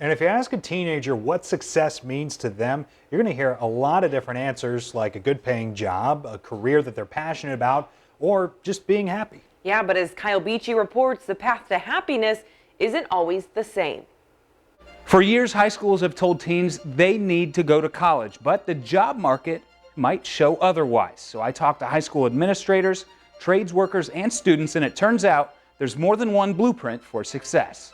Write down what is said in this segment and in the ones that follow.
And if you ask a teenager what success means to them, you're going to hear a lot of different answers, like a good paying job, a career that they're passionate about, or just being happy. Yeah, but as Kyle Beachy reports, the path to happiness isn't always the same. For years, high schools have told teens they need to go to college, but the job market might show otherwise. So I talked to high school administrators, trades workers, and students, and it turns out there's more than one blueprint for success.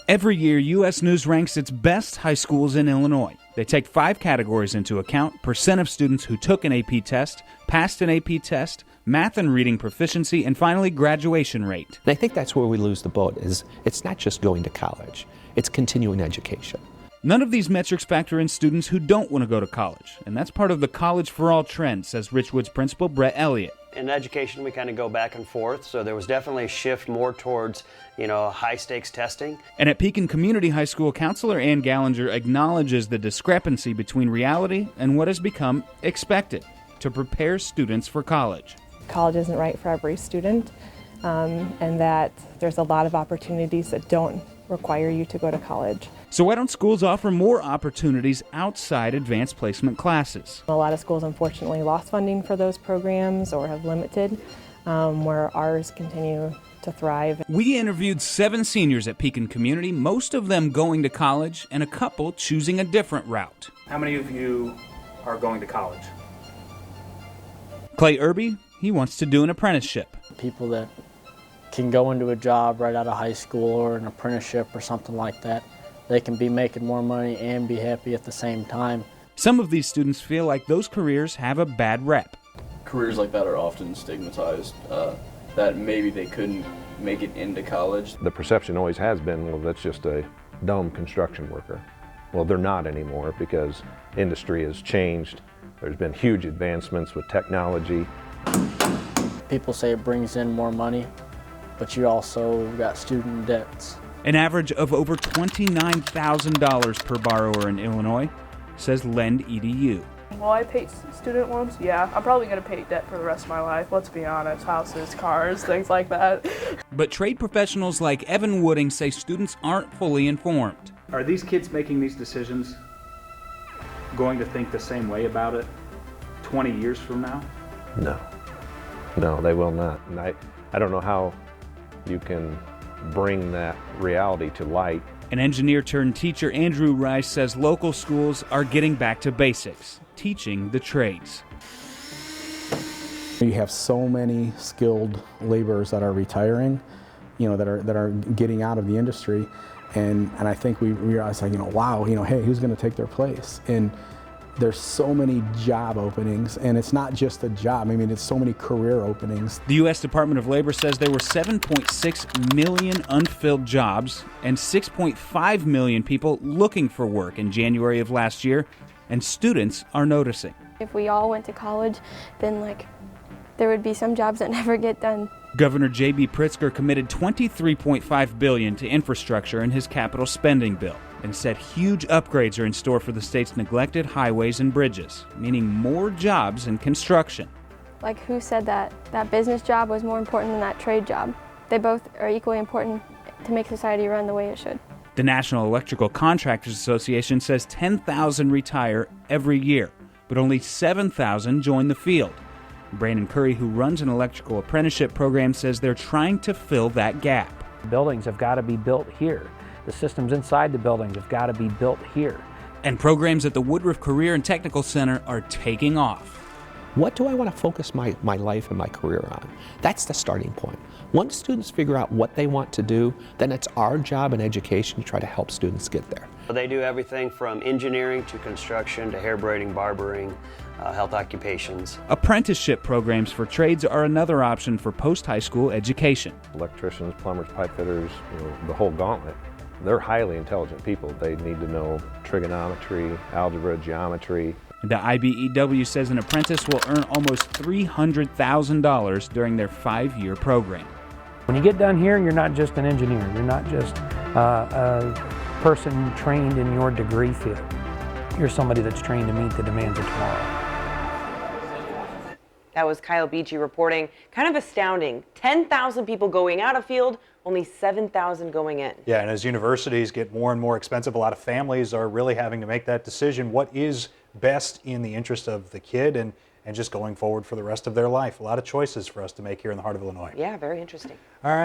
Every year, U.S. News ranks its best high schools in Illinois. They take 5 categories into account: percent of students who took an AP test, passed an AP test, math and reading proficiency, and finally graduation rate. And I think that's where we lose the boat, is it's not just going to college, it's continuing education. None of these metrics factor in students who don't want to go to college, and that's part of the College for All trend, says Richwood's principal Brett Elliott. In education, we kind of go back and forth, so there was definitely a shift more towards, high-stakes testing. And at Pekin Community High School, Counselor Ann Gallinger acknowledges the discrepancy between reality and what has become expected to prepare students for college. College isn't right for every student, and that there's a lot of opportunities that don't require you to go to college. So why don't schools offer more opportunities outside advanced placement classes? A lot of schools unfortunately lost funding for those programs or have limited, where ours continue to thrive. We interviewed 7 seniors at Pekin Community, most of them going to college and a couple choosing a different route. How many of you are going to college? Clay Irby, he wants to do an apprenticeship. People that can go into a job right out of high school or an apprenticeship or something like that, they can be making more money and be happy at the same time. Some of these students feel like those careers have a bad rep. Careers like that are often stigmatized, that maybe they couldn't make it into college. The perception always has been, well, that's just a dumb construction worker. Well, they're not anymore because industry has changed. There's been huge advancements with technology. People say it brings in more money, but you also got student debts. An average of over $29,000 per borrower in Illinois, says LendEDU. Well, I paid student loans. Yeah, I'm probably going to pay debt for the rest of my life. Let's be honest, houses, cars, things like that. But trade professionals like Evan Wooding say students aren't fully informed. Are these kids making these decisions going to think the same way about it 20 years from now? No, they will not. And I don't know how you can bring that reality to light. An engineer-turned-teacher, Andrew Rice, says local schools are getting back to basics, teaching the trades. You have so many skilled laborers that are retiring, that are getting out of the industry, and I think we realize, wow, hey, who's going to take their place? And there's so many job openings, and it's not just a job. It's so many career openings. The U.S. Department of Labor says there were 7.6 million unfilled jobs and 6.5 million people looking for work in January of last year, and students are noticing. If we all went to college, then there would be some jobs that never get done. Governor J.B. Pritzker committed $23.5 billion to infrastructure in his capital spending bill, and said huge upgrades are in store for the state's neglected highways and bridges, meaning more jobs in construction. Who said that business job was more important than that trade job? They both are equally important to make society run the way it should. The National Electrical Contractors Association says 10,000 retire every year, but only 7,000 join the field. Brandon Curry, who runs an electrical apprenticeship program, says they're trying to fill that gap. Buildings have got to be built here. The systems inside the buildings have got to be built here. And programs at the Woodruff Career and Technical Center are taking off. What do I want to focus my life and my career on? That's the starting point. Once students figure out what they want to do, then it's our job in education to try to help students get there. They do everything from engineering to construction to hair braiding, barbering, health occupations. Apprenticeship programs for trades are another option for post-high school education. Electricians, plumbers, pipe fitters, the whole gauntlet. They're highly intelligent people. They need to know trigonometry, algebra, geometry. The IBEW says an apprentice will earn almost $300,000 during their 5-year program. When you get done here, you're not just an engineer. You're not just a person trained in your degree field. You're somebody that's trained to meet the demands of tomorrow. That was Kyle Beachy reporting. Kind of astounding. 10,000 people going out of field, only 7,000 going in. Yeah, and as universities get more and more expensive, a lot of families are really having to make that decision. What is best in the interest of the kid and just going forward for the rest of their life? A lot of choices for us to make here in the heart of Illinois. Yeah, very interesting. All right.